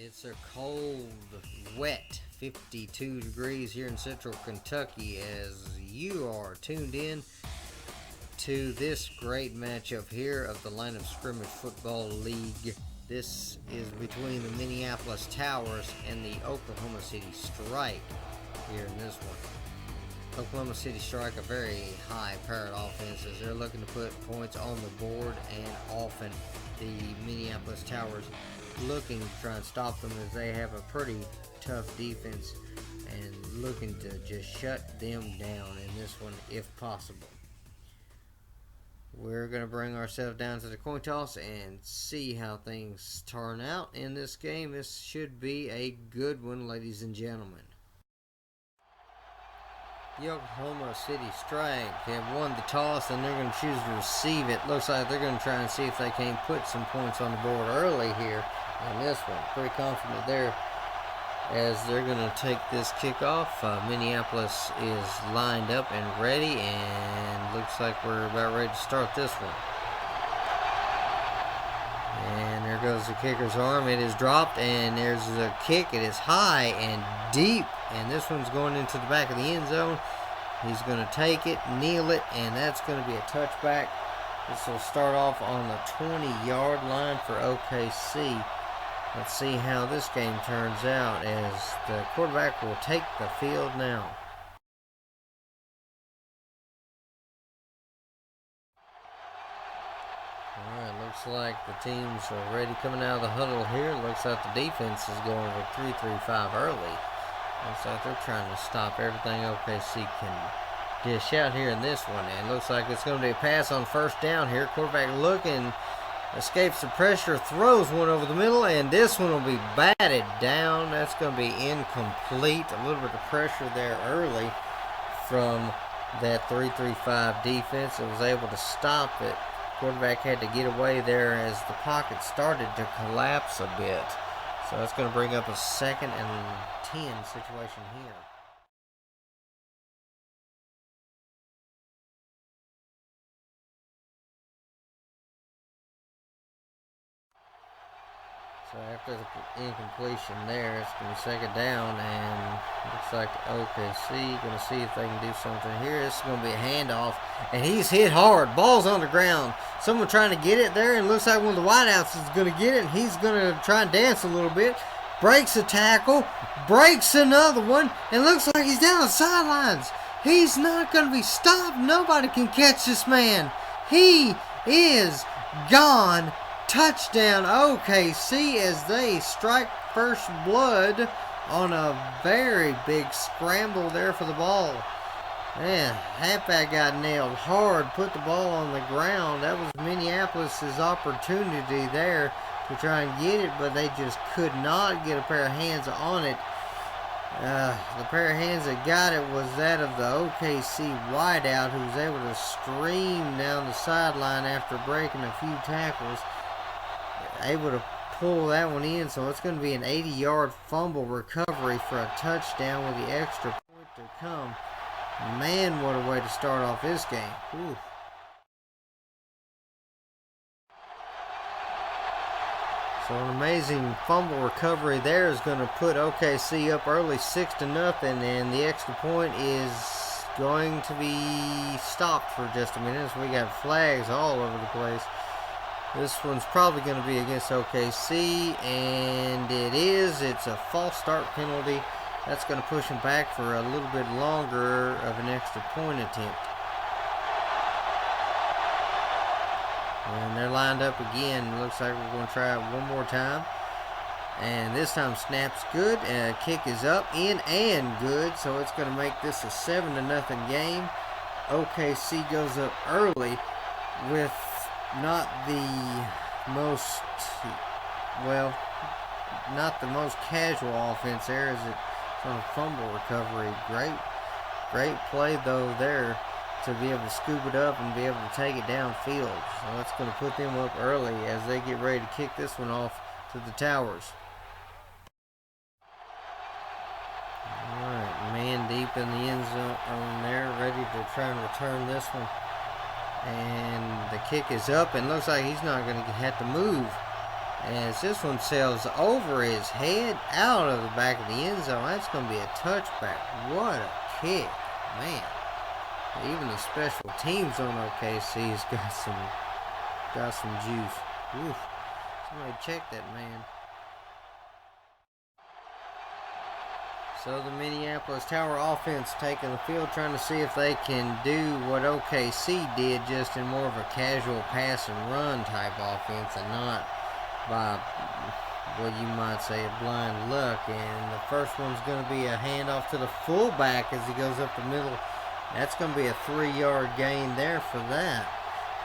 It's a cold, wet 52 degrees here in central Kentucky as you are tuned in to this great matchup here of the Line of Scrimmage Football League. This is between the Minneapolis Towers and the Oklahoma City Strike here in this one. Oklahoma City Strike, a very high-powered offense as they're looking to put points on the board, and often the Minneapolis Towers looking to try and stop them as they have a pretty tough defense and looking to just shut them down in this one if possible. We're going to bring ourselves down to the coin toss and see how things turn out in this game. This should be a good one, ladies and gentlemen. The Oklahoma City Strike have won the toss and they're going to choose to receive it. Looks like they're going to try and see if they can put some points on the board early here in this one. Pretty confident there as they're going to take this kickoff. Minneapolis is lined up and ready, and looks like we're about ready to start this one. And there goes the kicker's arm. It is dropped, and there's the kick. It is high and deep, and this one's going into the back of the end zone. He's going to take it, kneel it, and that's going to be a touchback. This will start off on the 20-yard line for OKC. Let's see how this game turns out as the quarterback will take the field now. Alright, looks like the teams are ready coming out of the huddle here. Looks like the defense is going with 3-3-5 early. Looks like they're trying to stop everything OKC can dish out here in this one. And looks like it's going to be a pass on first down here. Quarterback looking, escapes the pressure, throws one over the middle, and this one will be batted down. That's going to be incomplete. A little bit of pressure there early from that 3-3-5 defense. It was able to stop it. Quarterback had to get away there as the pocket started to collapse a bit. So that's going to bring up a 2nd and 10 situation here. So after the incompletion there, it's going to be 2nd down, and looks like OKC going to see if they can do something here. This is going to be a handoff, and he's hit hard. Ball's on the ground. Someone trying to get it there, and looks like one of the wideouts is going to get it, and he's going to try and dance a little bit. Breaks a tackle, breaks another one, and looks like he's down the sidelines. He's not going to be stopped. Nobody can catch this man. He is gone. Touchdown OKC as they strike first blood on a very big scramble there for the ball. Man, halfback got nailed hard, put the ball on the ground. That was Minneapolis' opportunity there to try and get it, but they just could not get a pair of hands on it. The pair of hands that got it was that of the OKC wideout, who was able to stream down the sideline after breaking a few tackles. Able to pull that one in, so it's going to be an 80-yard fumble recovery for a touchdown with the extra point to come. Man, what a way to start off this game. Ooh. So an amazing fumble recovery there is going to put OKC up early 6-0, and the extra point is going to be stopped for just a minute. So we got flags all over the place. This one's probably going to be against OKC, and it is. It's a false start penalty. That's going to push them back for a little bit longer of an extra point attempt. And they're lined up again. Looks like we're going to try it one more time. And this time snap's good. Kick is up, in, and good. So it's going to make this a 7-0 game. OKC goes up early with not the most casual offense there as it's on a fumble recovery. Great play though there to be able to scoop it up and be able to take it downfield. So that's going to put them up early as they get ready to kick this one off to the Towers. Alright, man deep in the end zone there, ready to try and return this one. And the kick is up, and looks like he's not going to have to move. As this one sails over his head out of the back of the end zone. That's going to be a touchback. What a kick, man. Even the special teams on OKC's got some juice. Oof. Somebody check that, man. So the Minneapolis Tower offense taking the field, trying to see if they can do what OKC did, just in more of a casual pass and run type offense, and not by what you might say a blind luck. And the first one's going to be a handoff to the fullback as he goes up the middle. That's going to be a 3-yard gain there for that.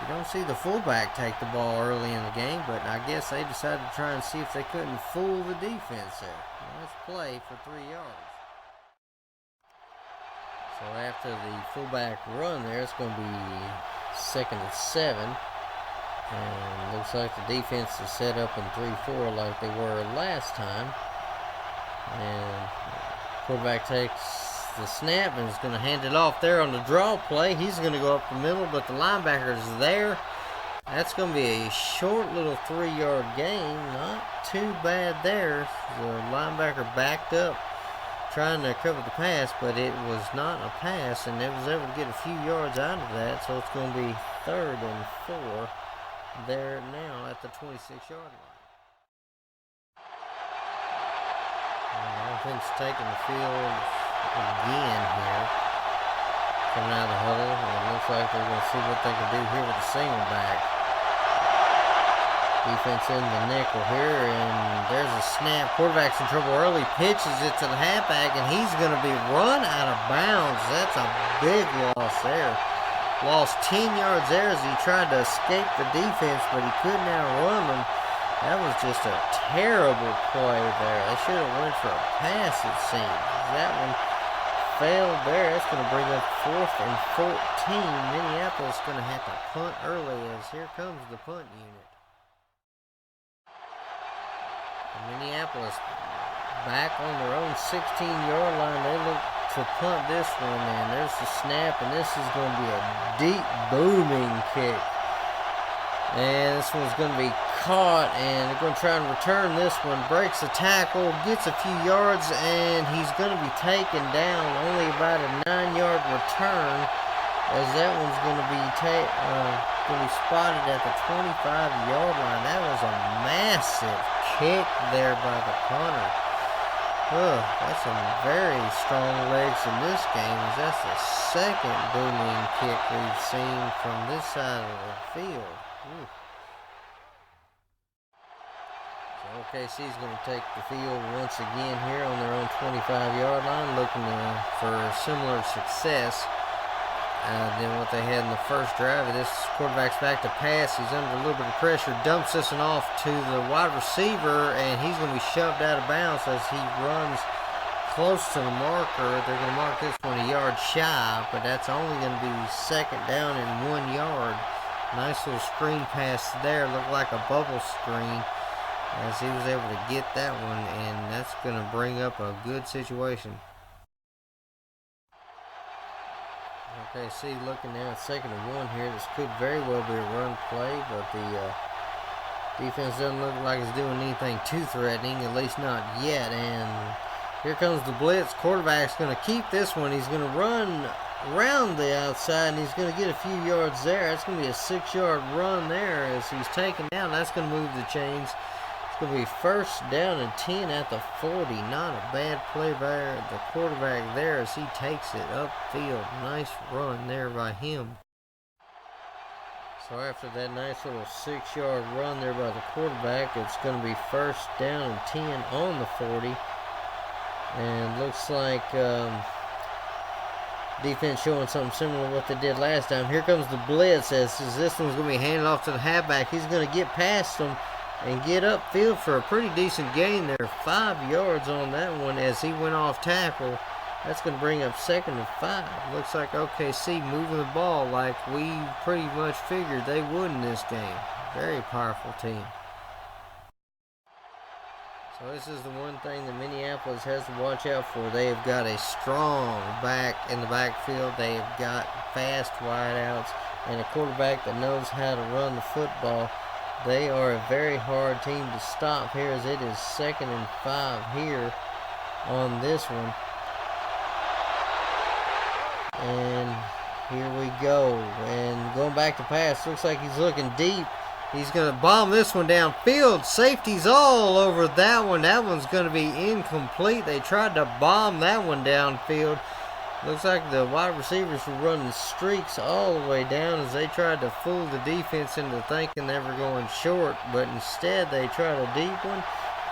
You don't see the fullback take the ball early in the game, but I guess they decided to try and see if they couldn't fool the defense there. Well, let's play for 3 yards. So after the fullback run there, it's going to be 2nd and 7. And looks like the defense is set up in 3-4 like they were last time. And quarterback takes the snap and is going to hand it off there on the draw play. He's going to go up the middle, but the linebacker is there. That's going to be a short little 3-yard gain. Not too bad there. The linebacker backed up trying to cover the pass, but it was not a pass, and it was able to get a few yards out of that. So it's going to be 3rd and 4 there now at the 26-yard line. And the offense taking the field again here, coming out of the huddle, and it looks like they're going to see what they can do here with the single back. Defense in the nickel here, and there's a snap. Quarterback's in trouble early, pitches it to the halfback, and he's going to be run out of bounds. That's a big loss there. Lost 10 yards there as he tried to escape the defense, but he couldn't outrun them. That was just a terrible play there. They should have went for a pass, it seems. That one failed there. That's going to bring up 4th and 14. Minneapolis is going to have to punt early, as here comes the punt unit. Minneapolis back on their own 16-yard line. They look to punt this one, and there's the snap, and this is going to be a deep, booming kick. And this one's going to be caught, and they're going to try and return this one. Breaks the tackle, gets a few yards, and he's going to be taken down. Only about a 9-yard return, as that one's going to be spotted at the 25-yard line. That was a massive kick there by the punter. That's some very strong legs in this game, as that's the second booming kick we've seen from this side of the field. So OKC's going to take the field once again here on their own 25-yard line, looking for similar success than what they had in the first drive. This quarterback's back to pass. He's under a little bit of pressure. Dumps this one off to the wide receiver, and he's going to be shoved out of bounds as he runs close to the marker. They're going to mark this one a yard shy, but that's only going to be 2nd down and 1 yard. Nice little screen pass there. Looked like a bubble screen as he was able to get that one, and that's going to bring up a good situation. Okay, see, looking now at 2nd and 1 here. This could very well be a run play, but the defense doesn't look like it's doing anything too threatening, at least not yet. And here comes the blitz. Quarterback's going to keep this one. He's going to run around the outside, and he's going to get a few yards there. That's going to be a 6-yard run there as he's taken down. That's going to move the chains. It's going to be 1st down and 10 at the 40. Not a bad play by the quarterback there as he takes it upfield. Nice run there by him. So after that nice little 6-yard run there by the quarterback, it's going to be 1st down and 10 on the 40. And looks like defense showing something similar to what they did last time. Here comes the blitz as this one's going to be handed off to the halfback. He's going to get past them and get upfield for a pretty decent gain there. 5 yards on that one as he went off tackle. That's going to bring up 2nd and 5. Looks like OKC moving the ball like we pretty much figured they would in this game. Very powerful team. So this is the one thing that Minneapolis has to watch out for. They have got a strong back in the backfield. They have got fast wideouts and a quarterback that knows how to run the football. They are a very hard team to stop here, as it is 2nd and 5 here on this one. And here we go. And going back to pass, looks like he's looking deep. He's going to bomb this one downfield. Safety's all over that one. That one's going to be incomplete. They tried to bomb that one downfield. Looks like the wide receivers were running streaks all the way down as they tried to fool the defense into thinking they were going short, but instead they tried a deep one.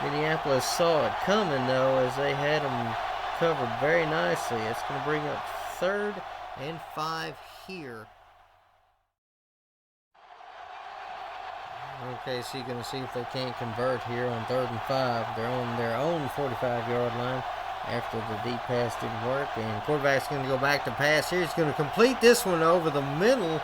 Minneapolis saw it coming, though, as they had them covered very nicely. It's going to bring up 3rd and 5 here. Okay, so you're going to see if they can't convert here on 3rd and 5. They're on their own 45-yard line after the deep pass didn't work. And quarterback's going to go back to pass here. He's going to complete this one over the middle.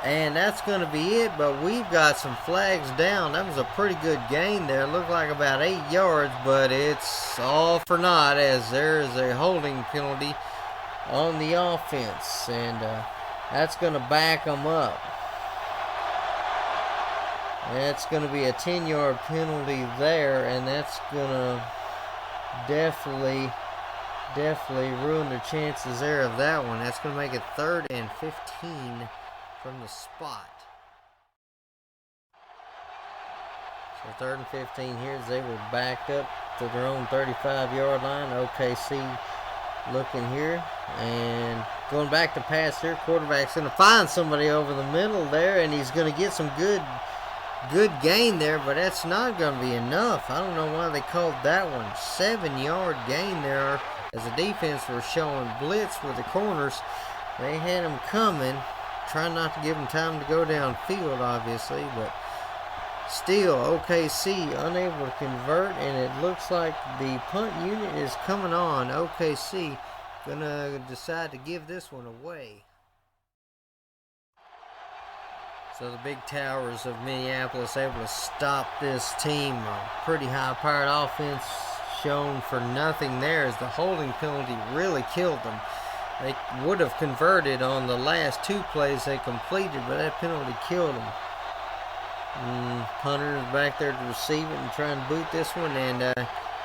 And that's going to be it. But we've got some flags down. That was a pretty good gain there. It looked like about 8 yards. But it's all for naught, as there is a holding penalty on the offense. And that's going to back them up. That's going to be a 10-yard penalty there, and that's going to definitely ruin their chances there of that one. That's going to make it 3rd and 15 from the spot. So 3rd and 15 here as they will back up to their own 35-yard line. OKC looking here and going back to pass here. Quarterback's going to find somebody over the middle there, and he's going to get some good gain there, but that's not going to be enough. I don't know why they called that one. 7-yard gain there, as the defense was showing blitz with the corners. They had them coming, trying not to give them time to go downfield, obviously, but still OKC unable to convert, and it looks like the punt unit is coming on. OKC gonna decide to give this one away. So the big towers of Minneapolis able to stop this team. A pretty high-powered offense shown for nothing there, as the holding penalty really killed them. They would have converted on the last 2 plays they completed, but that penalty killed them. Punter is back there to receive it and try and boot this one. And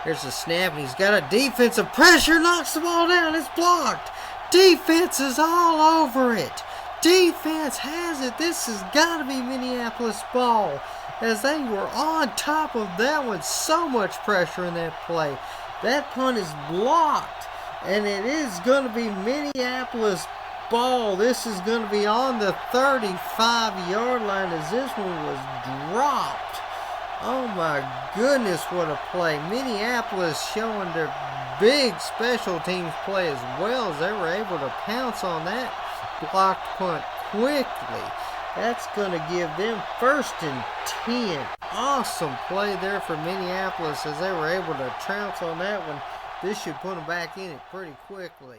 here's the snap, and he's got a defensive pressure, knocks the ball down. It's blocked. Defense is all over it. Defense has it. This has got to be Minneapolis ball, as they were on top of that one. So much pressure in that play. That punt is blocked, and it is going to be Minneapolis ball. This is going to be on the 35-yard line, as this one was dropped. Oh my goodness, what a play. Minneapolis showing their big special teams play, as well as they were able to pounce on that blocked punt quickly. That's going to give them 1st and 10. Awesome play there for Minneapolis, as they were able to trounce on that one. This should put them back in it pretty quickly.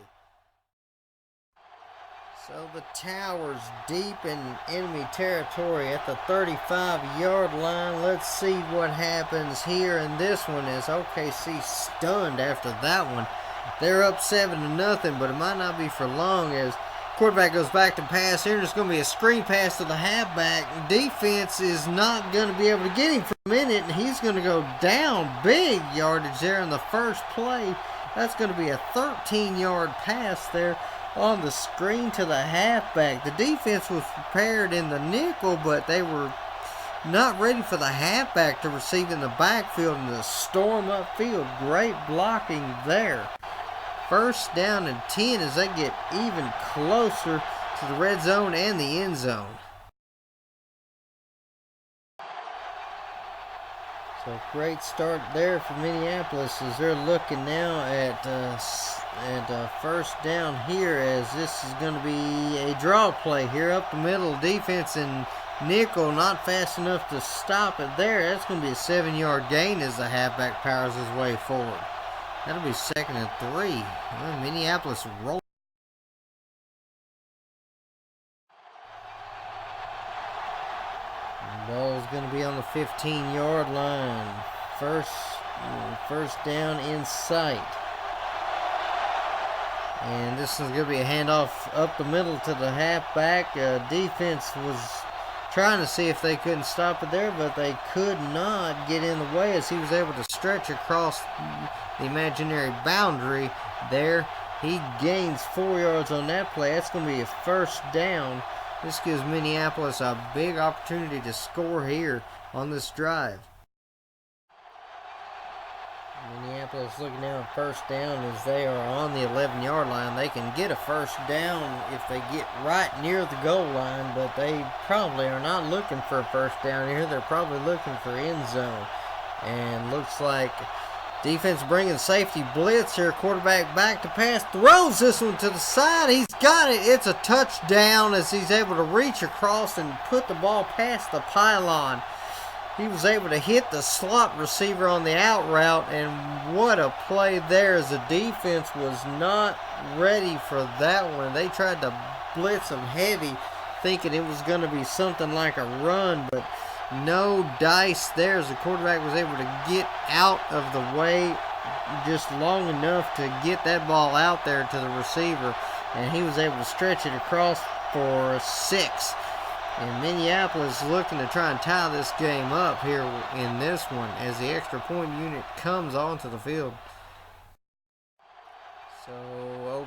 So the Towers deep in enemy territory at the 35-yard line. Let's see what happens here in this one, as OKC stunned after that one. They're up 7-0, but it might not be for long, as quarterback goes back to pass here. There's going to be a screen pass to the halfback. Defense is not going to be able to get him for a minute, and he's going to go down. Big yardage there in the first play. That's going to be a 13-yard pass there on the screen to the halfback. The defense was prepared in the nickel, but they were not ready for the halfback to receive in the backfield and to storm upfield. Great blocking there. 1st down and 10 as they get even closer to the red zone and the end zone. So great start there for Minneapolis, as they're looking now at 1st down here, as this is going to be a draw play here up the middle. Defense and nickel not fast enough to stop it there. That's going to be a 7-yard gain as the halfback powers his way forward. That'll be 2nd and 3. Well, Minneapolis roll. The ball is going to be on the 15-yard line. First down in sight. And this is going to be a handoff up the middle to the halfback. Defense was trying to see if they couldn't stop it there, but they could not get in the way as he was able to stretch across the imaginary boundary there. He gains 4 yards on that play. That's going to be a first down. This gives Minneapolis a big opportunity to score here on this drive. Minneapolis looking now at first down as they are on the 11-yard line. They can get a first down if they get right near the goal line, but they probably are not looking for a first down here. They're probably looking for end zone. And looks like defense bringing safety blitz here. Quarterback back to pass. Throws this one to the side. He's got it. It's a touchdown as he's able to reach across and put the ball past the pylon. He was able to hit the slot receiver on the out route, and what a play there as the defense was not ready for that one. They tried to blitz him heavy, thinking it was going to be something like a run, but no dice there as the quarterback was able to get out of the way just long enough to get that ball out there to the receiver, and he was able to stretch it across for 6. And Minneapolis looking to try and tie this game up here in this one as the extra point unit comes onto the field. So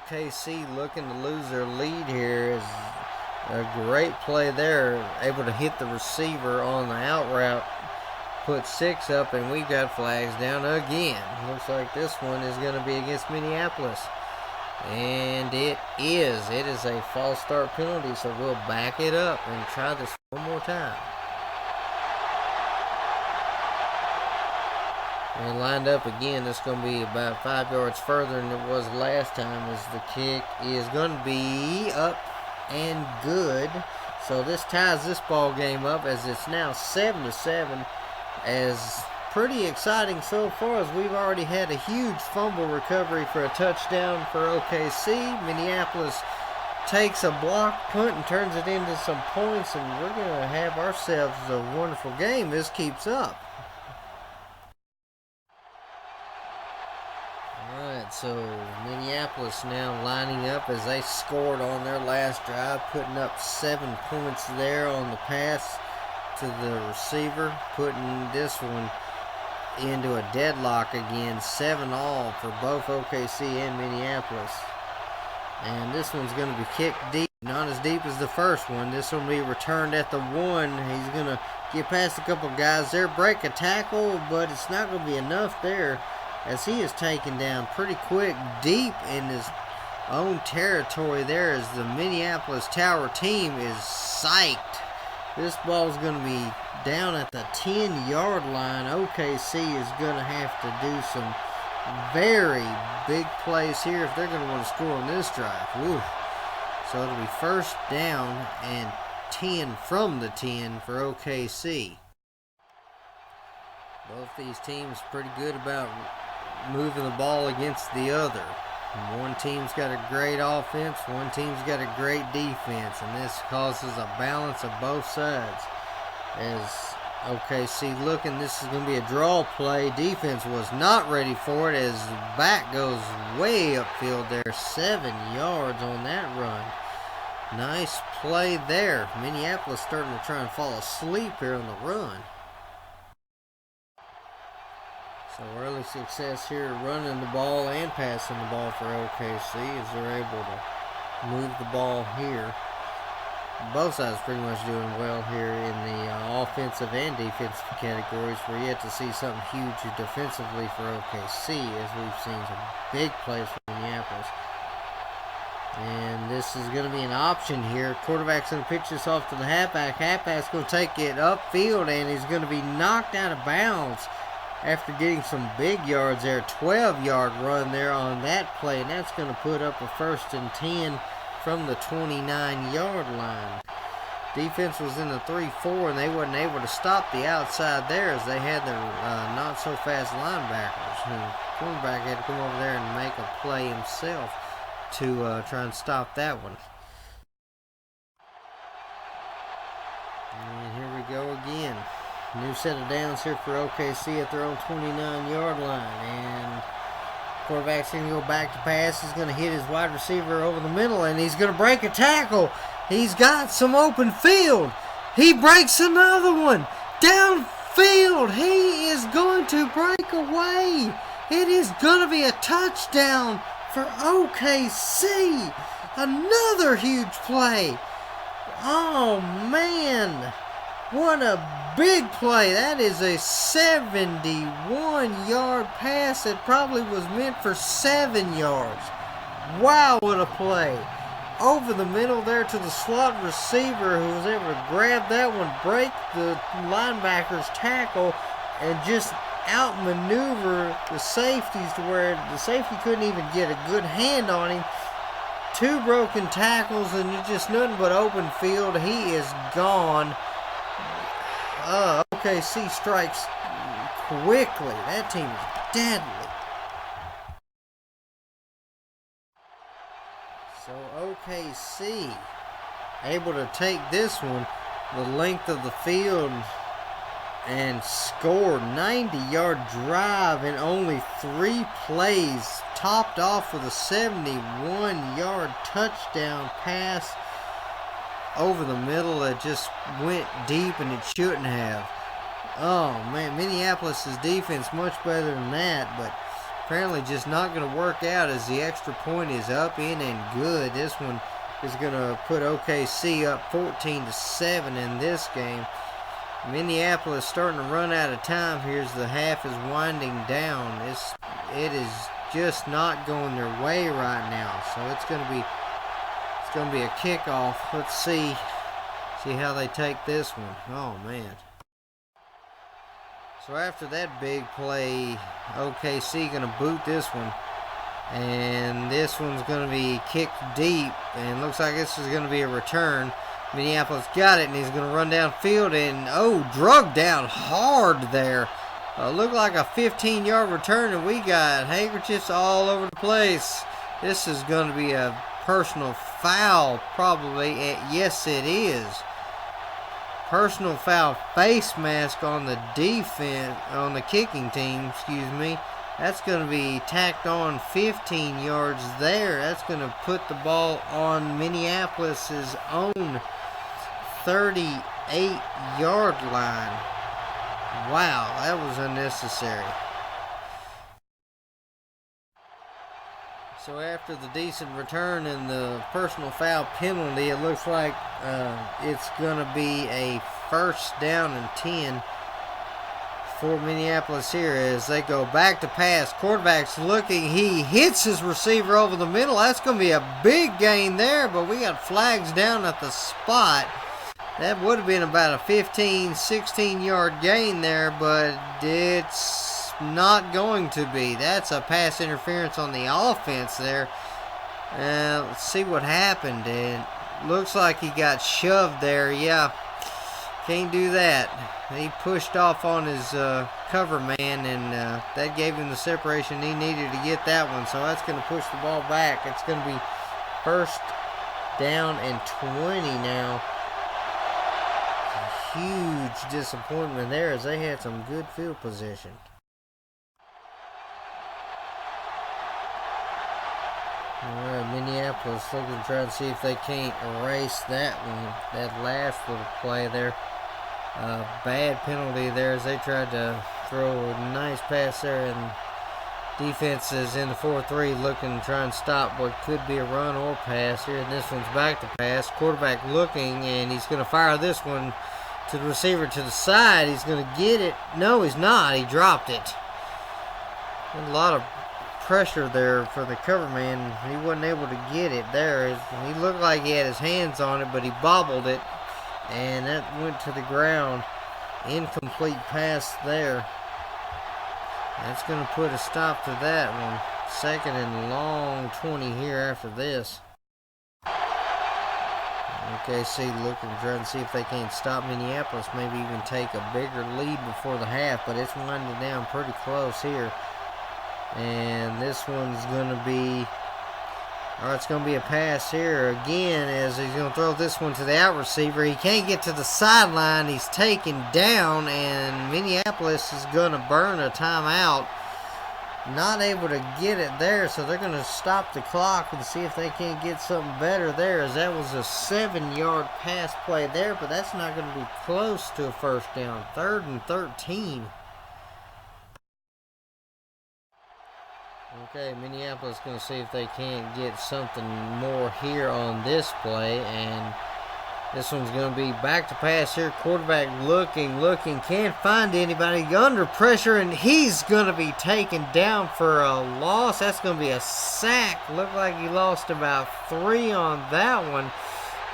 OKC looking to lose their lead here is a great play there. Able to hit the receiver on the out route. Put 6 up, and we've got flags down again. Looks like this one is going to be against Minneapolis. And it is. It is a false start penalty, so we'll back it up and try this one more time. And lined up again. It's going to be about 5 yards further than it was last time as the kick is going to be up and good. So this ties this ball game up as it's now 7-7. As pretty exciting so far as we've already had a huge fumble recovery for a touchdown for OKC. Minneapolis takes a block punt and turns it into some points, and we're going to have ourselves a wonderful game. This keeps up. Alright, so Minneapolis now lining up as they scored on their last drive, putting up 7 points there on the pass to the receiver, putting this one into a deadlock again, 7-all for both OKC and Minneapolis. And this one's going to be kicked deep, not as deep as the first one. This one will be returned at the 1. He's going to get past a couple guys there, break a tackle, but it's not going to be enough there as he is taken down pretty quick deep in his own territory there as the Minneapolis Tower team is psyched. This ball is going to be down at the 10-yard line. OKC is going to have to do some very big plays here if they're going to want to score on this drive. Woo. So it'll be first down and 10 from the 10 for OKC. Both these teams pretty good about moving the ball against the other. One team's got a great offense, one team's got a great defense, and this causes a balance of both sides. As OKC looking, this is going to be a draw play. Defense was not ready for it as the back goes way upfield there. 7 yards on that run. Nice play there. Minneapolis starting to try and fall asleep here on the run. So early success here running the ball and passing the ball for OKC as they're able to move the ball here. Both sides pretty much doing well here in the offensive and defensive categories. We're yet to see something huge defensively for OKC as we've seen some big plays from Minneapolis. And this is going to be an option here. Quarterback's going to pitch this off to the halfback. Halfback's going to take it upfield and he's going to be knocked out of bounds after getting some big yards there. 12-yard run there on that play, and that's going to put up a 1st and 10 from the 29-yard line. Defense was in the 3-4, and they wasn't able to stop the outside there as they had their not-so-fast linebackers. And the cornerback had to come over there and make a play himself to try and stop that one. And here we go again. New set of downs here for OKC at their own 29-yard line. And quarterback's going to go back to pass. He's going to hit his wide receiver over the middle, and he's going to break a tackle. He's got some open field. He breaks another one. Downfield. He is going to break away. It is going to be a touchdown for OKC. Another huge play. Oh, man. What a big play. That is a 71-yard pass that probably was meant for 7 yards. Wow, what a play. Over the middle there to the slot receiver who was able to grab that one, break the linebacker's tackle, and just outmaneuver the safeties to where the safety couldn't even get a good hand on him. 2 broken tackles and just nothing but open field. He is gone. OKC strikes quickly. That team is deadly. So OKC able to take this one the length of the field and score. 90-yard drive in only 3 plays, topped off with a 71-yard touchdown pass over the middle that just went deep and it shouldn't have. Oh man, Minneapolis' defense much better than that, but apparently just not going to work out as the extra point is up, in, and good. This one is going to put OKC up 14-7 in this game. Minneapolis starting to run out of time here as the half is winding down. It is just not going their way right now, so it's going to be a kickoff. Let's see how they take this one. Oh man. So after that big play, OKC going to boot this one, and this one's going to be kicked deep, and looks like this is going to be a return. Minneapolis got it, and he's going to run downfield, and drug down hard there. Looked like a 15-yard return, and we got handkerchiefs all over the place. This is going to be a personal foul, probably. Yes, it is. Personal foul, face mask on the defense, on the kicking team, excuse me. That's going to be tacked on 15 yards there. That's going to put the ball on Minneapolis's own 38-yard line. Wow, that was unnecessary. So after the decent return and the personal foul penalty, it looks like it's going to be a 1st down and 10 for Minneapolis here as they go back to pass. Quarterback's looking. He hits his receiver over the middle. That's going to be a big gain there, but we got flags down at the spot. That would have been about a 15, 16-yard gain there, but it's not going to be. That's a pass interference on the offense there. Let's see what happened. It looks like he got shoved there. Yeah, can't do that. He pushed off on his cover man, and that gave him the separation he needed to get that one. So that's going to push the ball back. It's going to be 1st down and 20 now. Huge disappointment there as they had some good field position. Alright, Minneapolis looking to try to see if they can't erase that one. That last little play there. Bad penalty there as they tried to throw a nice pass there, and defenses in the 4-3 looking to try and stop what could be a run or pass here. And this one's back to pass. Quarterback looking, and he's going to fire this one to the receiver to the side. He's going to get it. No, he's not. He dropped it. A lot of pressure there for the cover man. He wasn't able to get it there. He looked like he had his hands on it, but he bobbled it, and that went to the ground. Incomplete pass there. That's going to put a stop to that one. 2nd and long 20 here after this. OKC looking, trying to see if they can't stop Minneapolis, maybe even take a bigger lead before the half, but it's winding down pretty close here. And this one's going to be, it's going to be a pass here again as he's going to throw this one to the out receiver. He can't get to the sideline. He's taken down, and Minneapolis is going to burn a timeout. not able to get it there, so they're going to stop the clock and see if they can't get something better there, as that was a 7-yard pass play there, but that's not going to be close to a first down. 3rd and 13. Okay, Minneapolis going to see if they can't get something more here on this play, and this one's going to be back to pass here. Quarterback looking, can't find anybody. Under pressure, and he's going to be taken down for a loss. That's going to be a sack. Looked like he lost about 3 on that one.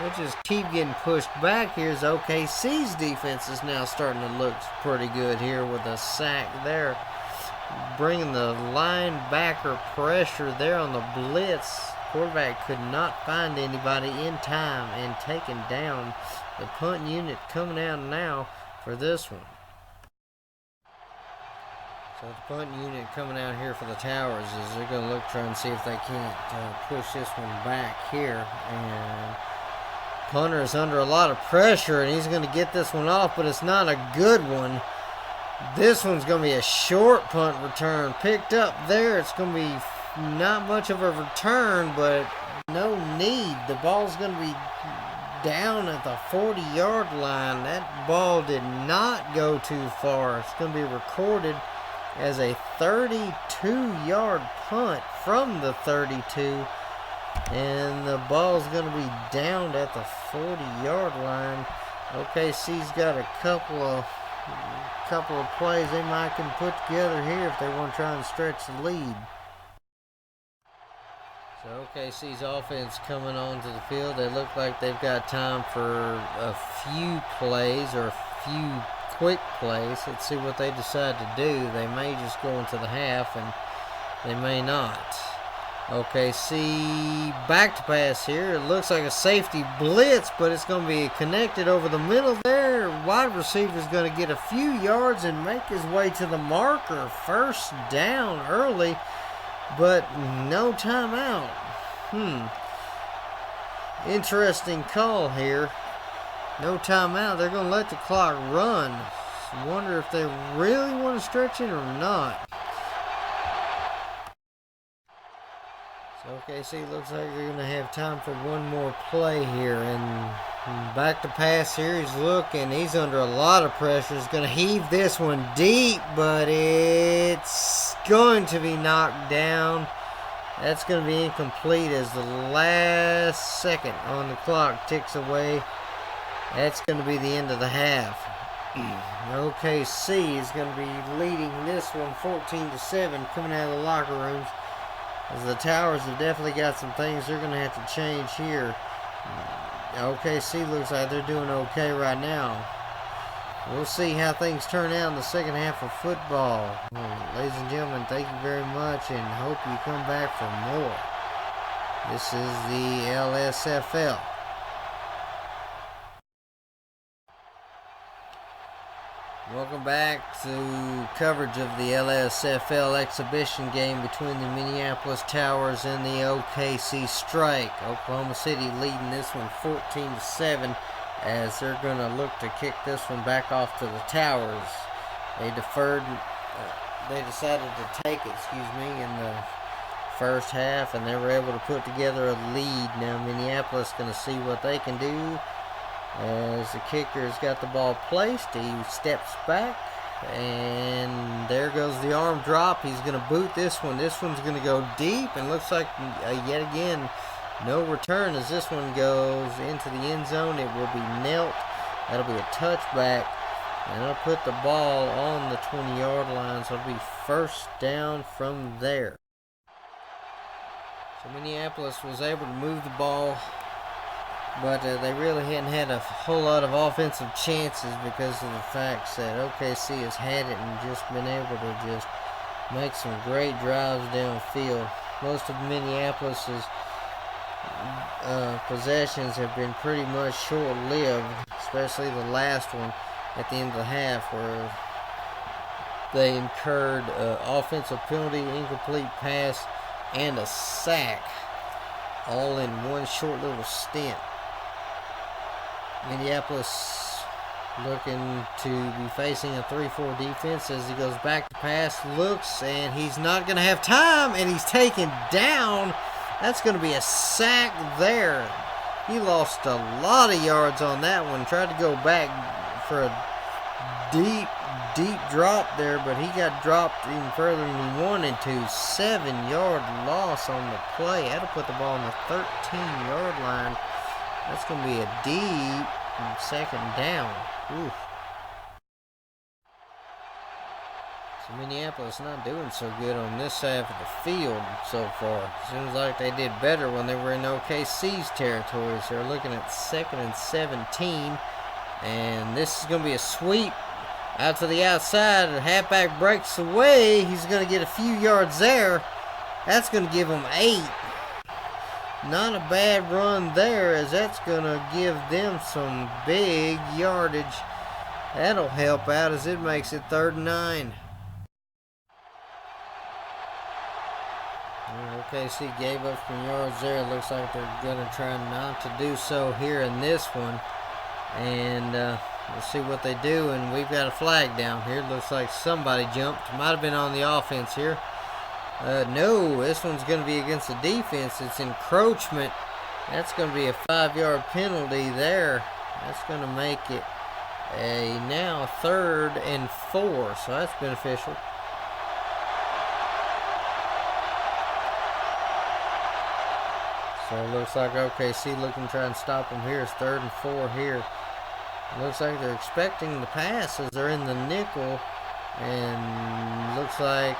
We'll just keep getting pushed back here as OKC's defense is now starting to look pretty good here with a sack there. Bringing the linebacker pressure there on the blitz. Quarterback could not find anybody in time and taken down. The punt unit coming out now for this one. So the punt unit coming out here for the Towers is they're going to look, try and see if they can't push this one back here. And punter is under a lot of pressure, and he's going to get this one off, but it's not a good one. This one's going to be a short punt return. Picked up there. It's going to be not much of a return, but no need. The ball's going to be down at the 40-yard line. That ball did not go too far. It's going to be recorded as a 32-yard punt from the 32. And the ball's going to be down at the 40-yard line. OKC's got a couple of plays they might can put together here if they want to try and stretch the lead. So OKC's offense coming onto the field. They look like they've got time for a few plays or a few quick plays. Let's see what they decide to do. They may just go into the half, and they may not. OKC back to pass here. It looks like a safety blitz, but it's going to be connected over the middle there. Wide receiver's going to get a few yards and make his way to the marker. First down early, but no timeout. Interesting call here. No timeout. They're going to let the clock run. Wonder if they really want to stretch it or not. OKC looks like they're going to have time for one more play here. And back to pass here. He's looking. He's under a lot of pressure. He's going to heave this one deep, but it's going to be knocked down. That's going to be incomplete as the last second on the clock ticks away. That's going to be the end of the half. OKC is going to be leading this one 14-7 coming out of the locker rooms. As the Towers have definitely got some things they're going to have to change here. OKC looks like they're doing okay right now. We'll see how things turn out in the second half of football. Ladies and gentlemen, thank you very much, and hope you come back for more. This is the LSFL. Welcome back to coverage of the LSFL exhibition game between the Minneapolis Towers and the OKC Strike. Oklahoma City leading this one 14-7 as they're going to look to kick this one back off to the Towers. They decided to take it, in the first half, and they were able to put together a lead. Now Minneapolis going to see what they can do. As the kicker's got the ball placed, he steps back, and there goes the arm drop. He's going to boot this one. This one's going to go deep, and looks like yet again no return as this one goes into the end zone. It will be knelt. That'll be a touchback, and it'll put the ball on the 20-yard line, so it'll be first down from there. So Minneapolis was able to move the ball, but they really hadn't had a whole lot of offensive chances because of the fact that OKC has had it and just been able to just make some great drives downfield. Most of Minneapolis's possessions have been pretty much short-lived, especially the last one at the end of the half where they incurred offensive penalty, incomplete pass, and a sack all in one short little stint. Minneapolis looking to be facing a 3-4 defense as he goes back to pass, looks, and he's not going to have time, and he's taken down. That's going to be a sack there. He lost a lot of yards on that one. Tried to go back for a deep drop there, but he got dropped even further than he wanted to. 7-yard loss on the play. That'll put the ball on the 13-yard line. That's going to be a deep second down. Oof. So Minneapolis not doing so good on this half of the field so far. Seems like they did better when they were in OKC's territory. So they're looking at 2nd and 17. And this is going to be a sweep out to the outside. The halfback breaks away. He's going to get a few yards there. That's going to give him 8. Not a bad run there, as that's going to give them some big yardage. That'll help out as it makes it 3rd and 9. OKC gave up some yards there. It looks like they're going to try not to do so here in this one. And we'll see what they do. And we've got a flag down here. Looks like somebody jumped. Might have been on the offense here. No, this one's going to be against the defense. It's encroachment. That's going to be a 5-yard penalty there. That's going to make it a now 3rd and 4. So that's beneficial. So it looks like OKC looking to try and stop them here. It's 3rd and 4 here. Looks like they're expecting the pass as they're in the nickel. And looks like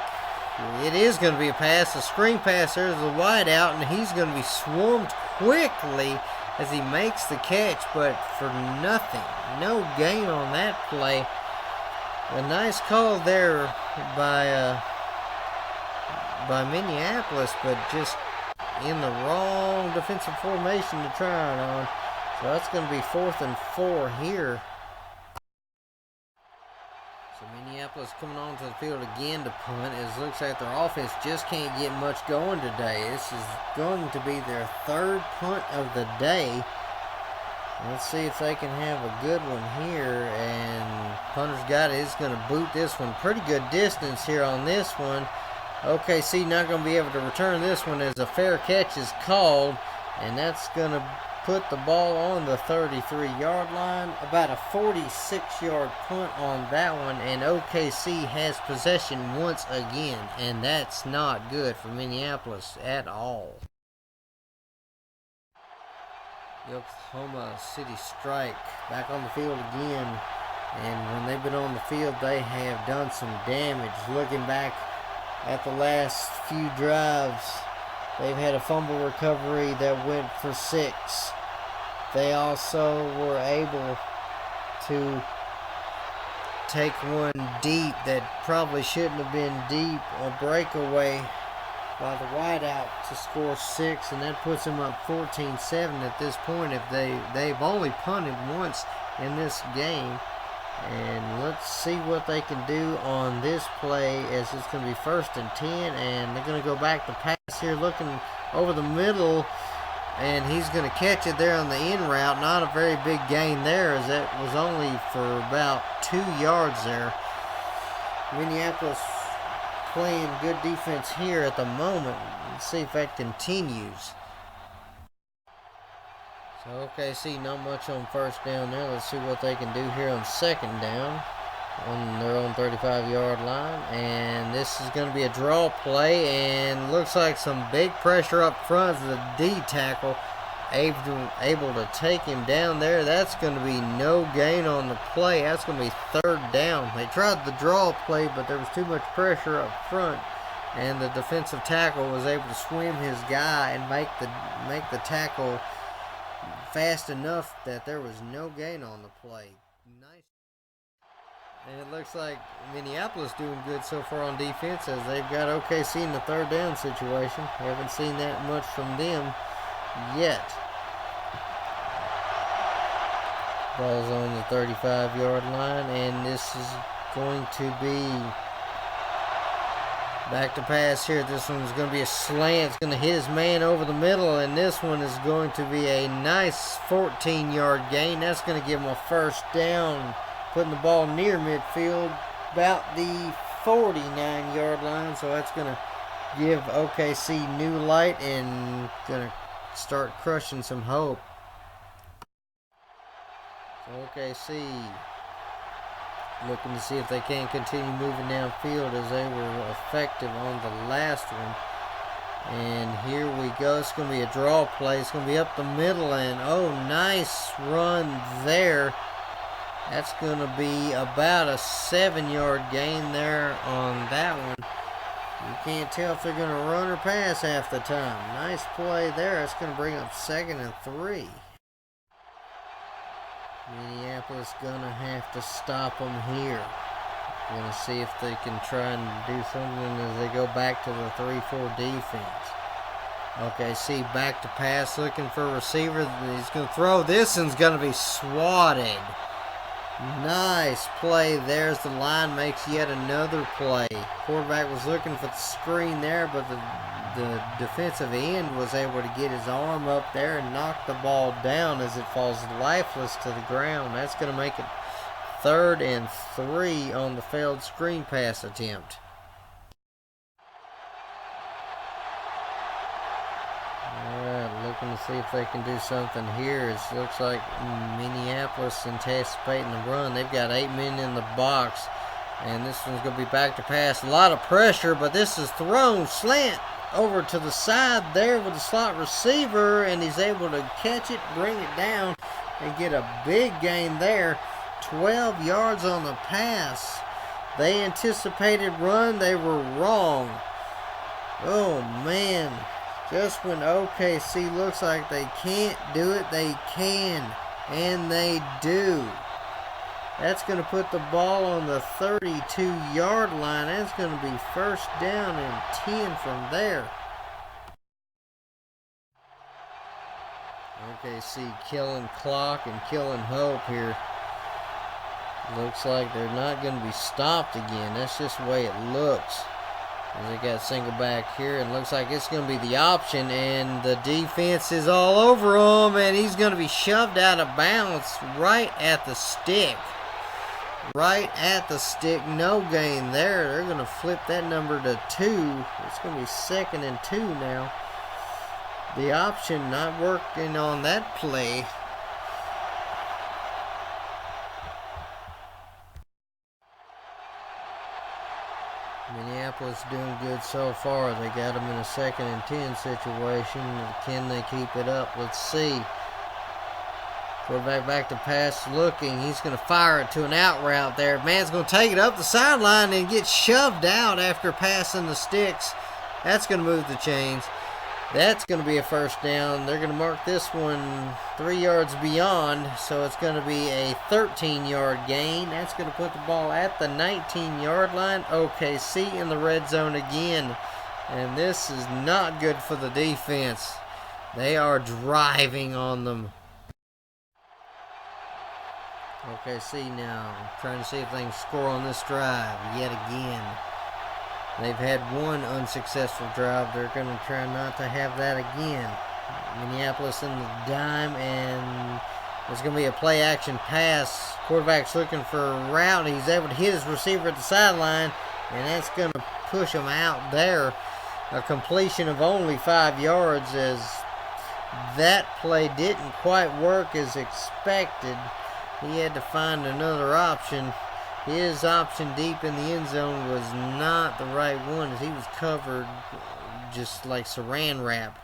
it is going to be a pass. A screen pass. There's a wide out, and he's going to be swarmed quickly as he makes the catch, but for nothing. No gain on that play. A nice call there by Minneapolis, but just in the wrong defensive formation to try it on. So that's going to be 4th and 4 here. So Minneapolis coming onto the field again to punt. It looks like their offense just can't get much going today. This is going to be their 3rd punt of the day. Let's see if they can have a good one here. And punter's got it. It's going to boot this one pretty good distance here on this one. OKC not going to be able to return this one as a fair catch is called. And that's going to put the ball on the 33-yard line. About a 46-yard punt on that one. And OKC has possession once again. And that's not good for Minneapolis at all. The Oklahoma City Strike back on the field again. And when they've been on the field, they have done some damage. Looking back at the last few drives, they've had a fumble recovery that went for 6. They also were able to take one deep that probably shouldn't have been deep, a breakaway by the wideout to score 6, and that puts them up 14-7 at this point. If they've only punted once in this game. And let's see what they can do on this play, as it's going to be 1st and 10, and they're going to go back to pass here, looking over the middle, and he's going to catch it there on the in route. Not a very big gain there, as that was only for about 2 yards there. Minneapolis playing good defense here at the moment. Let's see if that continues. So OKC not much on 1st down there. Let's see what they can do here on 2nd down on their own 35-yard line. And this is going to be a draw play, and looks like some big pressure up front. The D tackle able to take him down there. That's going to be no gain on the play. That's going to be 3rd down. They tried the draw play, but there was too much pressure up front, and the defensive tackle was able to swim his guy and make the tackle fast enough that there was no gain on the play. Nice. And it looks like Minneapolis doing good so far on defense, as they've got OKC in the 3rd down situation. Haven't seen that much from them yet. Ball's on the 35-yard line, and this is going to be Back to pass here. This one's going to be a slant. It's going to hit his man over the middle, and this one is going to be a nice 14-yard gain. That's going to give him a first down, putting the ball near midfield, about the 49-yard line. So that's going to give OKC new light and going to start crushing some hope. So OKC looking to see if they can continue moving downfield, as they were effective on the last one. And here we go. It's going to be a draw play. It's going to be up the middle, and oh, nice run there. That's going to be about a 7-yard gain there on that one. You can't tell if they're going to run or pass half the time. Nice play there. It's going to bring up 2nd and 3. Minneapolis gonna have to stop them here. Gonna see if they can try and do something as they go back to the 3-4 defense. Okay, see, back to pass, looking for a receiver. He's gonna throw. This one's gonna be swatted. Nice play. There's the line, makes yet another play. Quarterback was looking for the screen there, but the defensive end was able to get his arm up there and knock the ball down as it falls lifeless to the ground. That's going to make it 3rd and 3 on the failed screen pass attempt. Alright, looking to see if they can do something here. It looks like Minneapolis anticipating the run. They've got 8 men in the box, and this one's going to be back to pass. A lot of pressure, but this is thrown slant over to the side there with the slot receiver, and he's able to catch it, bring it down, and get a big gain there. 12 yards on the pass. They anticipated run. They were wrong. Oh, man. Just when OKC looks like they can't do it, they can. And they do. That's going to put the ball on the 32-yard line. That's going to be 1st down and 10 from there. OKC killing clock and killing hope here. Looks like they're not going to be stopped again. That's just the way it looks. They got single back here, and looks like it's going to be the option, and the defense is all over him, and he's going to be shoved out of bounds right at the stick. Right at the stick, no gain there. They're going to flip that number to 2. It's going to be 2nd and 2 now. The option not working on that play. Minneapolis doing good so far. They got them in a 2nd and 10 situation. Can they keep it up? Let's see. Quarterback back to pass, looking. He's going to fire it to an out route there. Man's going to take it up the sideline and get shoved out after passing the sticks. That's going to move the chains. That's going to be a 1st down. They're going to mark this one 3 yards beyond, so it's going to be a 13-yard gain. That's going to put the ball at the 19-yard line. OKC in the red zone again, and this is not good for the defense. They are driving on them. OKC now trying to see if they can score on this drive yet again. They've had one unsuccessful drive. They're going to try not to have that again. Minneapolis in the dime, and there's going to be a play action pass. Quarterback's looking for a route. He's able to hit his receiver at the sideline, and that's going to push him out there. A completion of only 5 yards, as that play didn't quite work as expected. He had to find another option. His option deep in the end zone was not the right one, as he was covered just like saran wrap.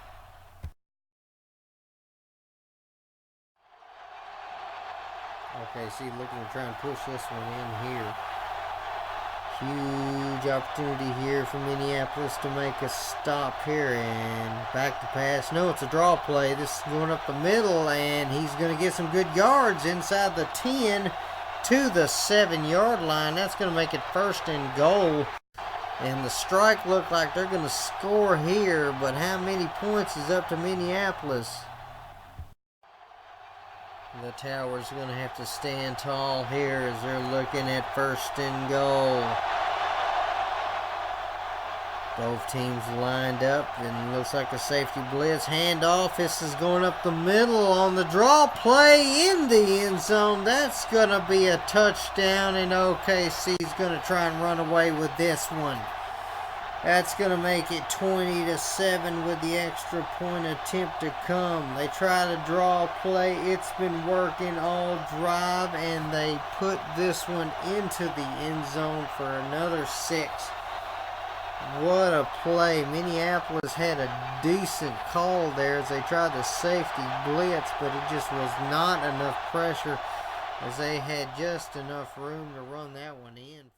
OKC looking to try and push this one in here. Huge opportunity here for Minneapolis to make a stop here, and back to pass. No, it's a draw play. This is going up the middle, and he's going to get some good yards inside the 10 to the 7-yard line. That's going to make it 1st and goal. And the strike looked like they're going to score here, but how many points is up to Minneapolis? The Towers are going to have to stand tall here as they're looking at 1st and goal. Both teams lined up, and looks like a safety blitz. Handoff. This is going up the middle on the draw play in the end zone. That's going to be a touchdown, and OKC's going to try and run away with this one. That's going to make it 20-7 with the extra point attempt to come. They try to draw a play. It's been working all drive, and they put this one into the end zone for another 6. What a play. Minneapolis had a decent call there as they tried the safety blitz, but it just was not enough pressure as they had just enough room to run that one in.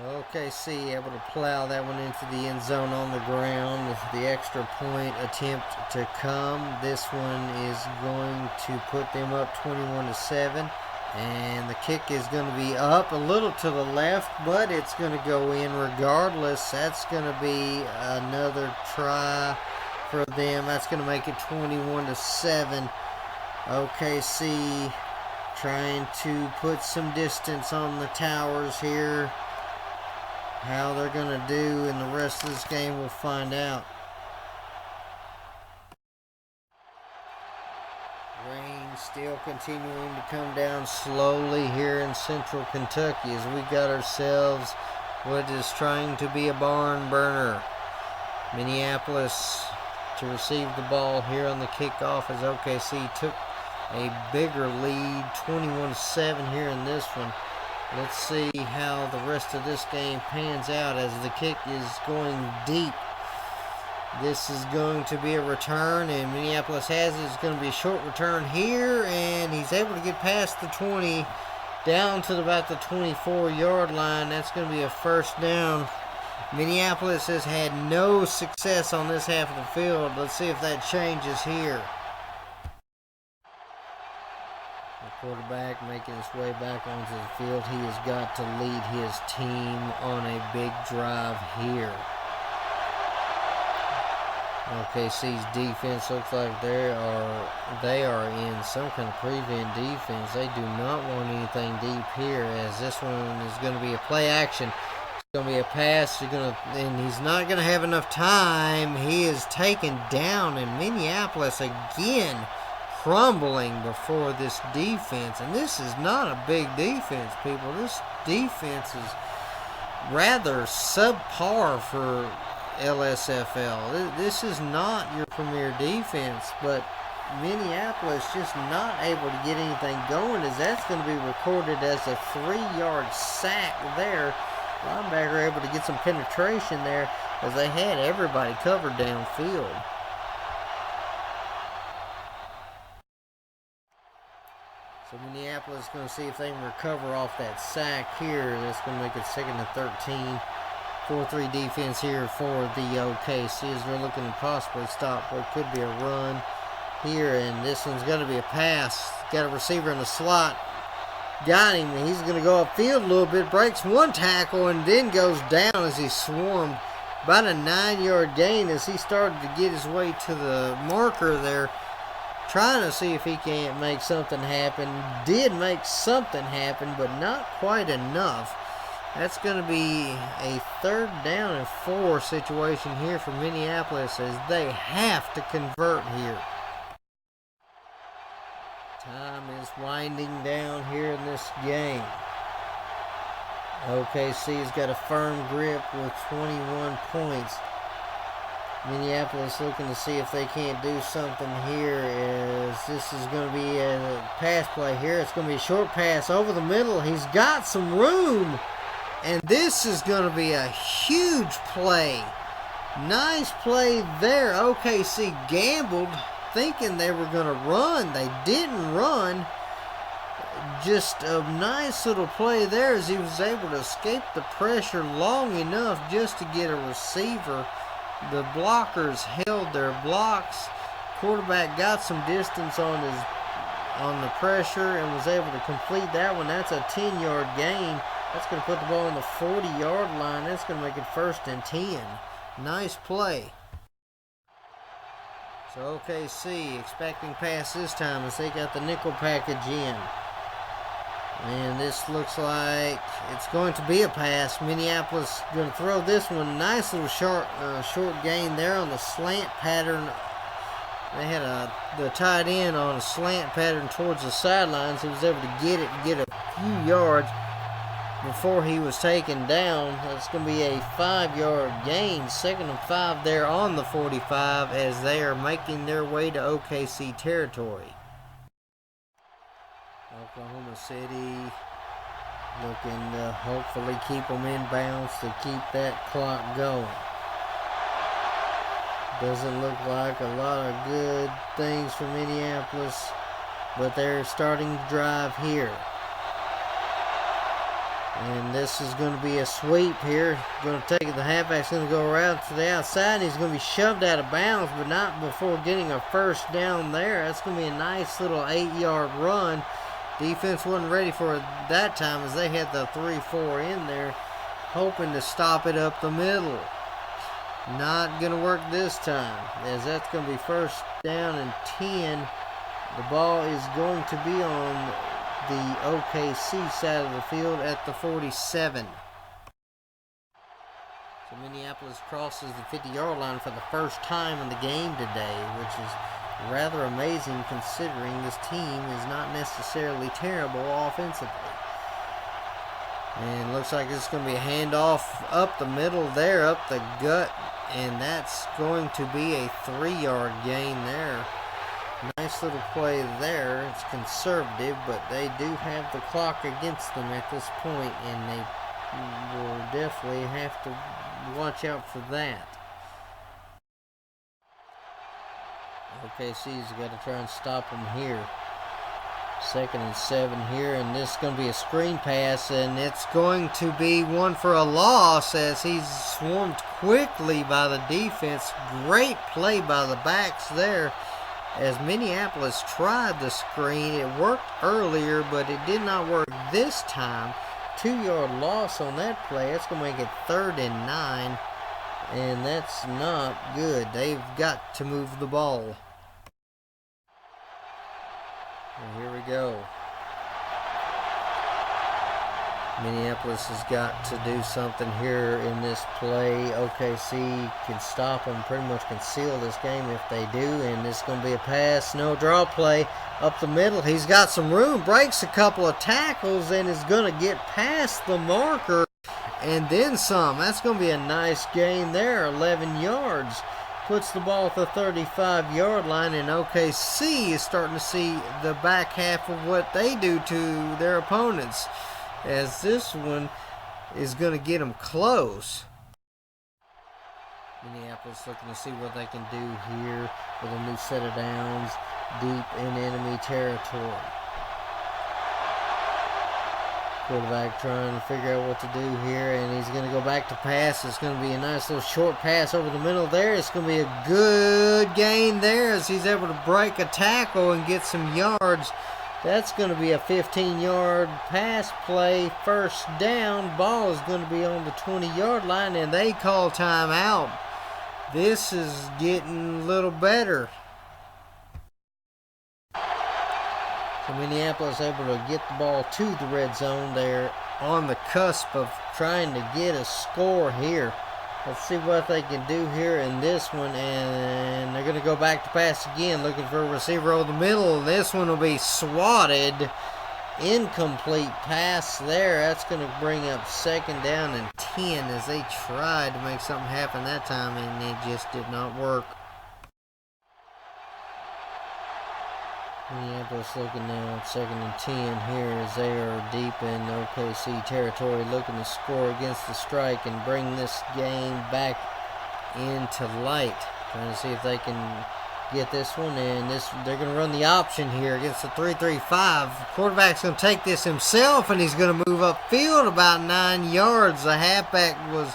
OKC able to plow that one into the end zone on the ground with the extra point attempt to come. This one is going to put them up 21-7. And the kick is going to be up a little to the left, but it's going to go in regardless. That's going to be another try for them. That's going to make it 21-7. OKC trying to put some distance on the Towers here. How they're going to do in the rest of this game, we'll find out. Rain still continuing to come down slowly here in central Kentucky as we got ourselves what is trying to be a barn burner. Minneapolis to receive the ball here on the kickoff as OKC took a bigger lead, 21-7 here in this one. Let's see how the rest of this game pans out as the kick is going deep. This is going to be a return, and Minneapolis has it. It's going to be a short return here, and he's able to get past the 20 down to about the 24-yard line. That's going to be a first down. Minneapolis has had no success on this half of the field. Let's see if that changes here. Quarterback making his way back onto the field. He has got to lead his team on a big drive here. OKC's defense looks like they are in some kind of prevent defense. They do not want anything deep here, as this one is going to be a play action. It's going to be a pass. And he's not going to have enough time. He is taken down, and Minneapolis again crumbling before this defense. And this is not a big defense, people. This defense is rather subpar for LSFL. This is not your premier defense, but Minneapolis just not able to get anything going, as that's going to be recorded as a 3-yard sack there. Linebacker able to get some penetration there as they had everybody covered downfield. So Minneapolis is going to see if they can recover off that sack here. That's going to make it 2nd and 13. 4-3 defense here for the OKC as they're looking to possibly stop what could be a run here. And this one's going to be a pass. Got a receiver in the slot. Got him. And he's going to go upfield a little bit. Breaks one tackle and then goes down as he swarmed. About a 9-yard gain as he started to get his way to the marker there, trying to see if he can't make something happen. Did make something happen, but not quite enough. That's going to be a 3rd down and 4 situation here for Minneapolis as they have to convert here. Time is winding down here in this game. OKC's got a firm grip with 21 points. Minneapolis looking to see if they can't do something here, as this is going to be a pass play here. It's going to be a short pass over the middle. He's got some room, and this is going to be a huge play. Nice play there. OKC gambled, thinking they were going to run. They didn't run. Just a nice little play there as he was able to escape the pressure long enough just to get a receiver. The blockers held their blocks. Quarterback got some distance on the pressure and was able to complete that one. That's a 10-yard gain. That's going to put the ball on the 40-yard line. That's going to make it 1st and 10. Nice play. So OKC expecting pass this time as they got the nickel package in. And this looks like it's going to be a pass. Minneapolis going to throw this one. Nice little short gain there on the slant pattern. They had the tight end on a slant pattern towards the sidelines. He was able to get it and get a few yards before he was taken down. That's going to be a 5-yard gain. 2nd and 5 there on the 45 as they are making their way to OKC territory. Oklahoma City looking to hopefully keep them in bounds to keep that clock going. Doesn't look like a lot of good things for Minneapolis, but they're starting to drive here. And this is going to be a sweep here. Going to take it. The halfback's going to go around to the outside. He's going to be shoved out of bounds, but not before getting a first down there. That's going to be a nice little 8-yard run. Defense wasn't ready for it that time as they had the 3-4 in there, hoping to stop it up the middle. Not going to work this time, as that's going to be first down and 10. The ball is going to be on the OKC side of the field at the 47. So Minneapolis crosses the 50-yard line for the first time in the game today, which is rather amazing considering this team is not necessarily terrible offensively. And looks like it's going to be a handoff up the middle there, up the gut, and that's going to be a 3-yard gain there. Nice little play there. It's conservative, but they do have the clock against them at this point, and they will definitely have to watch out for that. OKC's got to try and stop them here. 2nd and 7 here, and this is going to be a screen pass, and it's going to be one for a loss as he's swarmed quickly by the defense. Great play by the backs there as Minneapolis tried the screen. It worked earlier, but it did not work this time. 2-yard loss on that play. That's going to make it 3rd and 9, and that's not good. They've got to move the ball. And here we go. Minneapolis has got to do something here in this play. OKC can stop them, pretty much can seal this game if they do. And this is going to be a pass, no draw play up the middle. He's got some room, breaks a couple of tackles, and is going to get past the marker and then some. That's going to be a nice gain there, 11 yards. Puts the ball at the 35-yard line, and OKC is starting to see the back half of what they do to their opponents, as this one is going to get them close. Minneapolis looking to see what they can do here with a new set of downs deep in enemy territory. Quarterback trying to figure out what to do here, and he's going to go back to pass. It's going to be a nice little short pass over the middle there. It's going to be a good gain there as he's able to break a tackle and get some yards. That's going to be a 15-yard pass play, first down. Ball is going to be on the 20-yard line, and they call timeout. This is getting a little better. So Minneapolis able to get the ball to the red zone. They're on the cusp of trying to get a score here. Let's see what they can do here in this one. And they're going to go back to pass again, looking for a receiver over the middle. This one will be swatted. Incomplete pass there. That's going to bring up 2nd down and 10 as they tried to make something happen that time, and it just did not work. Minneapolis looking now at 2nd and 10 here as they are deep in OKC territory, looking to score against the strike and bring this game back into light. Trying to see if they can get this one, and they're going to run the option here against the 3-3-5. Quarterback's going to take this himself, and he's going to move upfield about 9 yards. The halfback was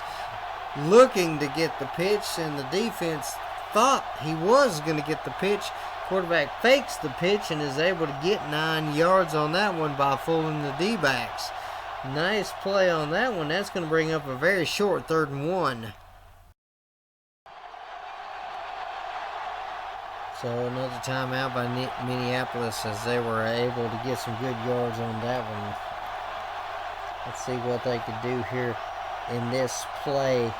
looking to get the pitch, and the defense thought he was going to get the pitch. Quarterback fakes the pitch and is able to get 9 yards on that one by fooling the D-backs. Nice play on that one. That's going to bring up a very short 3rd and 1. So another timeout by Minneapolis as they were able to get some good yards on that one. Let's see what they could do here in this play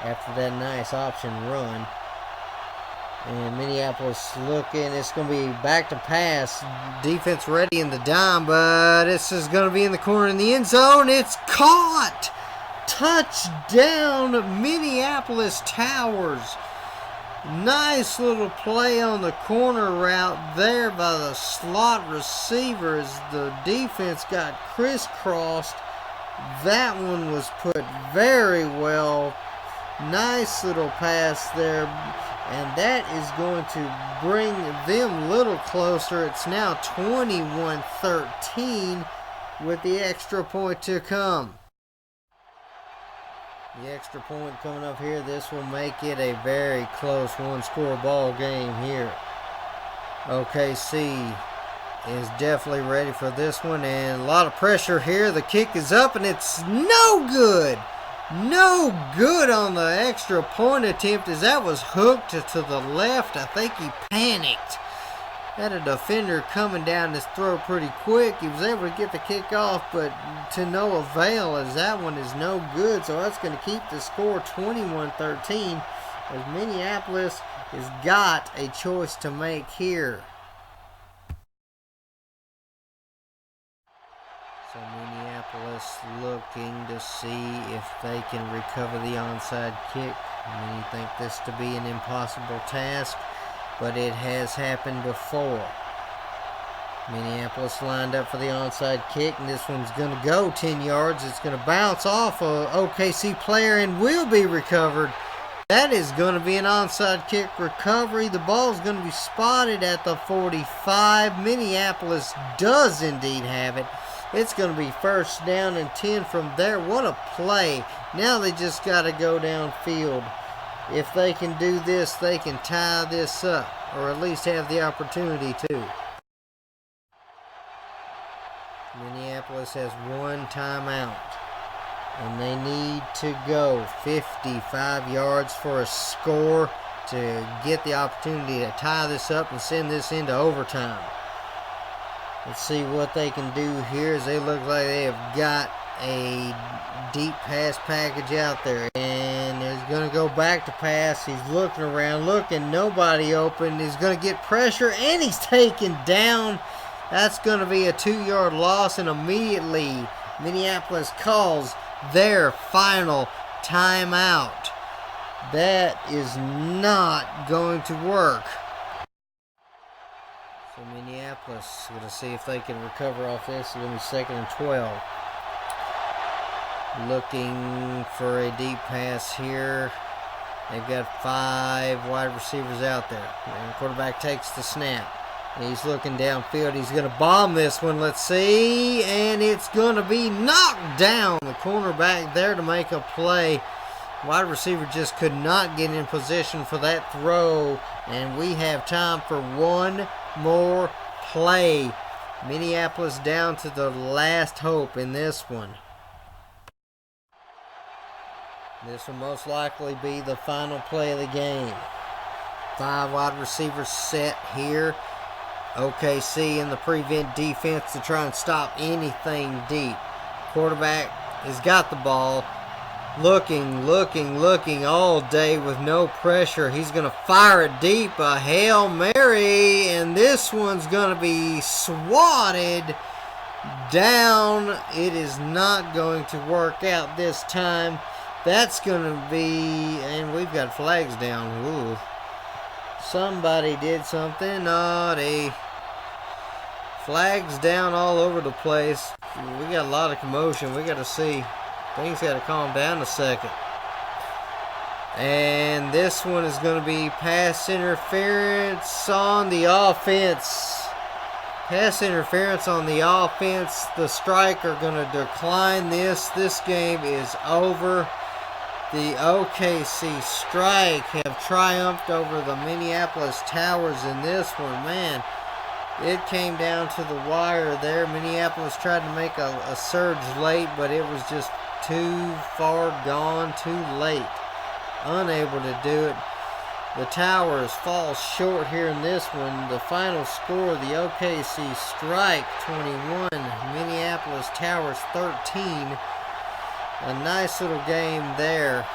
after that nice option run. And Minneapolis looking. It's going to be back to pass. Defense ready in the dime, but this is going to be in the corner in the end zone. It's caught! Touchdown, Minneapolis Towers. Nice little play on the corner route there by the slot receivers. The defense got crisscrossed. That one was put very well. Nice little pass there. And that is going to bring them a little closer. It's now 21-13 with the extra point to come. The extra point coming up here. This will make it a very close one-score ball game here. OKC is definitely ready for this one. And a lot of pressure here. The kick is up and it's no good. No good on the extra point attempt as that was hooked to the left. I think he panicked. Had a defender coming down his throat pretty quick. He was able to get the kick off, but to no avail as that one is no good. So that's going to keep the score 21-13 as Minneapolis has got a choice to make here. So Minneapolis looking to see if they can recover the onside kick. Many think this to be an impossible task, but it has happened before. Minneapolis lined up for the onside kick, and this one's going to go 10 yards. It's going to bounce off a OKC player and will be recovered. That is going to be an onside kick recovery. The ball is going to be spotted at the 45. Minneapolis does indeed have it. It's going to be first down and 10 from there. What a play. Now they just got to go downfield. If they can do this, they can tie this up, or at least have the opportunity to. Minneapolis has one timeout, and they need to go 55 yards for a score to get the opportunity to tie this up and send this into overtime. Let's see what they can do here as they look like they have got a deep pass package out there. And he's going to go back to pass. He's looking around, nobody open. He's going to get pressure, and he's taken down. That's going to be a 2-yard loss, and immediately Minneapolis calls their final timeout. That is not going to work. So Minneapolis going to see if they can recover off this. It's going to be 2nd and 12. Looking for a deep pass here. They've got 5 wide receivers out there. And the quarterback takes the snap. And he's looking downfield. He's going to bomb this one. Let's see. And it's going to be knocked down. The cornerback there to make a play. Wide receiver just could not get in position for that throw. And we have time for one more play. Minneapolis down to the last hope in this one. This will most likely be the final play of the game. 5 wide receivers set here. OKC in the prevent defense to try and stop anything deep. Quarterback has got the ball. Looking all day with no pressure. He's going to fire it deep. A Hail Mary. And this one's going to be swatted down. It is not going to work out this time. That's going to be... And we've got flags down. Ooh. Somebody did something naughty. Flags down all over the place. We got a lot of commotion. We got to see. Things got to calm down a second. And this one is going to be pass interference on the offense. Pass interference on the offense. The Strike are going to decline this. This game is over. The OKC Strike have triumphed over the Minneapolis Towers in this one. Man, it came down to the wire there. Minneapolis tried to make a surge late, but it was just too far gone, too late. Unable to do it. The Towers fall short here in this one. The final score, the OKC Strike 21, Minneapolis Towers 13. A nice little game there.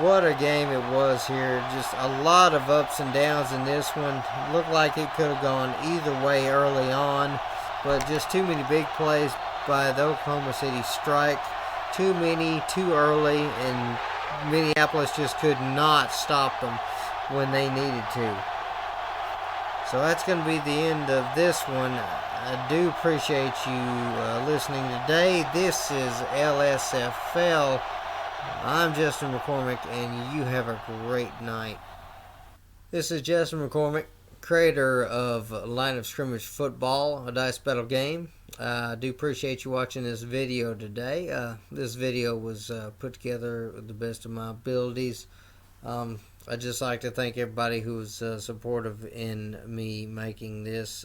What a game it was here. Just a lot of ups and downs in this one. Looked like it could have gone either way early on, but just too many big plays by the Oklahoma City Strike. Too many, too early, and Minneapolis just could not stop them when they needed to. So that's going to be the end of this one. I do appreciate you listening today. This is LSFL. I'm Justin McCormick, and you have a great night. This is Justin McCormick, creator of Line of Scrimmage Football, a dice battle game. I do appreciate you watching this video today. This video was put together with the best of my abilities. I'd just like to thank everybody who was supportive in me making this.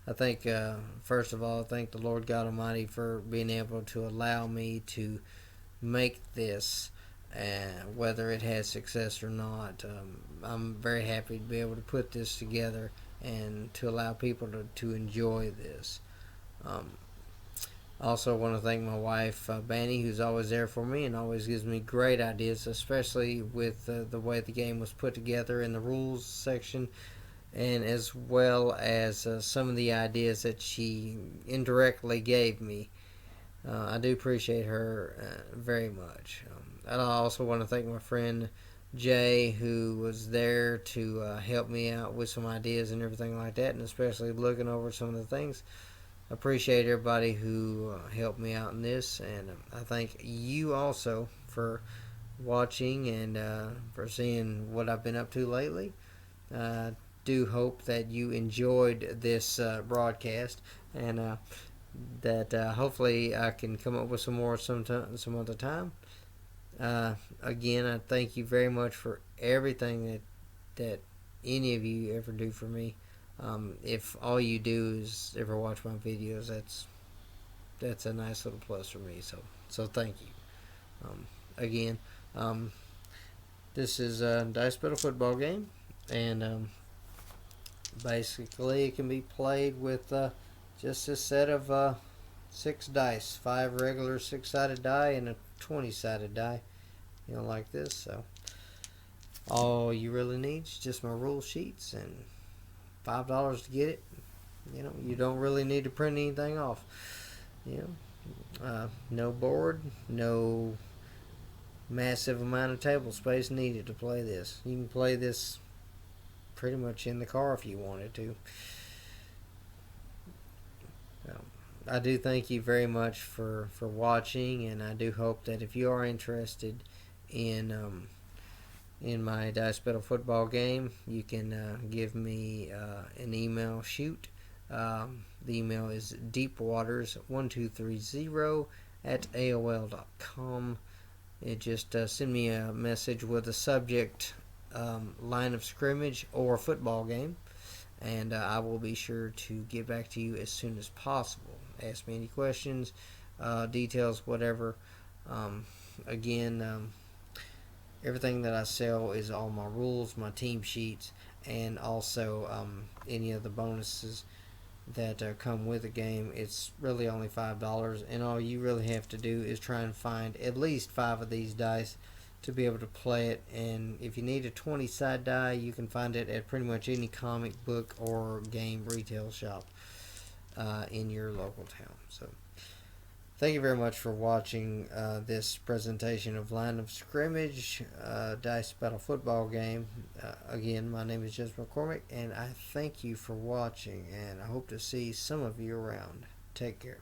I think, first of all, I thank the Lord God Almighty for being able to allow me to make this, whether it has success or not. I'm very happy to be able to put this together and to allow people to enjoy this. Also want to thank my wife, Banny, who's always there for me and always gives me great ideas, especially with the way the game was put together in the rules section, and as well as some of the ideas that she indirectly gave me. I do appreciate her very much. I also want to thank my friend Jay, who was there to help me out with some ideas and everything like that, and especially looking over some of the things. I appreciate everybody who helped me out in this, and I thank you also for watching and for seeing what I've been up to lately. I do hope that you enjoyed this broadcast, and that hopefully I can come up with some more some other time. Again, I thank you very much for everything that any of you ever do for me. If all you do is ever watch my videos, that's a nice little plus for me. So thank you. Again, this is a dice battle football game, and basically it can be played with just a set of 6 dice, 5 regular 6-sided die and a 20-sided die, like this. So all you really need is just my rule sheets and $5 to get it. You don't really need to print anything off. No board, no massive amount of table space needed to play this. You can play this pretty much in the car if you wanted to. I do thank you very much for watching, and I do hope that if you are interested in my dice battle football game, you can give me an email shoot. The email is deepwaters1230@aol.com. Just send me a message with a subject, line of scrimmage or football game, and I will be sure to get back to you as soon as possible. Ask me any questions, details, whatever. Again, everything that I sell is all my rules, my team sheets, and also any of the bonuses that come with the game. It's really only $5, and all you really have to do is try and find at least 5 of these dice to be able to play it. And if you need a 20-side die, you can find it at pretty much any comic book or game retail shop in your local town. So thank you very much for watching this presentation of Line of Scrimmage, dice battle football game. Again, my name is Justin McCormick, and I thank you for watching, and I hope to see some of you around. Take care.